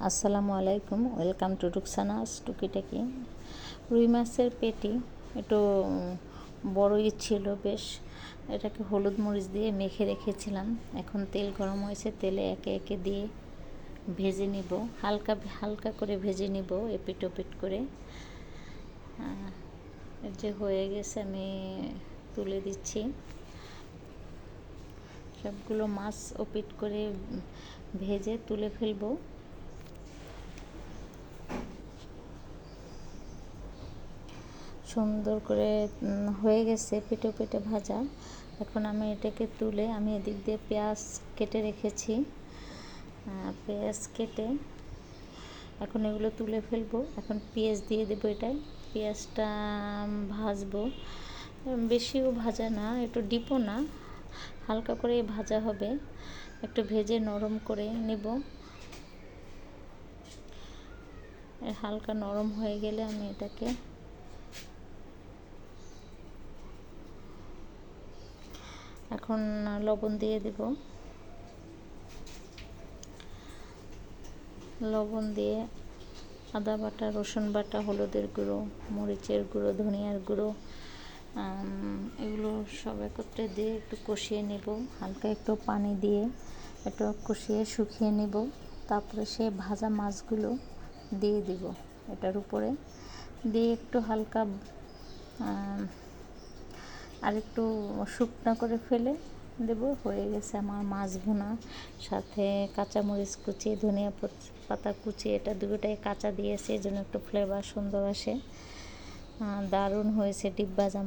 আসসালামু আলাইকুম, welcome to রুকসানাস টুকিটাকি। রুই মাছের পেটি একটু বড়ই ছিল বেশ, এটাকে হলুদ মরিচ দিয়ে মেখে রেখেছিলাম। এখন তেল গরম হয়েছে, তেলে একে একে দিয়ে ভেজে নিব, হালকা হালকা করে ভেজে নিব এপিট ওপিট করে। যে হয়ে গেছে আমি তুলে দিচ্ছি। সবগুলো মাছ ওপিট করে ভেজে তুলে ফেলবো। সুন্দর করে হয়ে গেছে পেটে পেটে ভাজা। এখন আমি এটাকে তুলে আমি এদিক দিয়ে পেঁয়াজ কেটে রেখেছি। পেঁয়াজ কেটে এখন এগুলো তুলে ফেলবো। এখন পেঁয়াজ দিয়ে দেবো এটাই। পেঁয়াজটা ভাজবো, বেশিও ভাজা না, একটু ডিপও না, হালকা করে ভাজা হবে। একটু ভেজে নরম করে নেব। হালকা নরম হয়ে গেলে আমি এটাকে এখন লবণ দিয়ে দেব। লবণ দিয়ে আদা বাটা, রসুন বাটা, হলুদের গুঁড়ো, মরিচের গুঁড়ো, ধনিয়ার গুঁড়ো, এগুলো সব একত্রে দিয়ে একটু কষিয়ে নেব। হালকা একটু পানি দিয়ে একটু কষিয়ে শুকিয়ে নেব। তারপরে সে ভাজা মাছগুলো দিয়ে দিব এটার উপরে, দিয়ে একটু হালকা আর একটু শুকনো করে ফেলে দেব। হয়ে গেছে আমার মাছ ভুনা, সাথে কাঁচামরিচ কুচি, ধনিয়া পাতা কুচি, এটা দুটোটাই কাঁচা দিয়েছে, এই জন্য একটু ফ্লেভার সুন্দর আসে। দারুণ হয়েছে ডিব্বা জাম।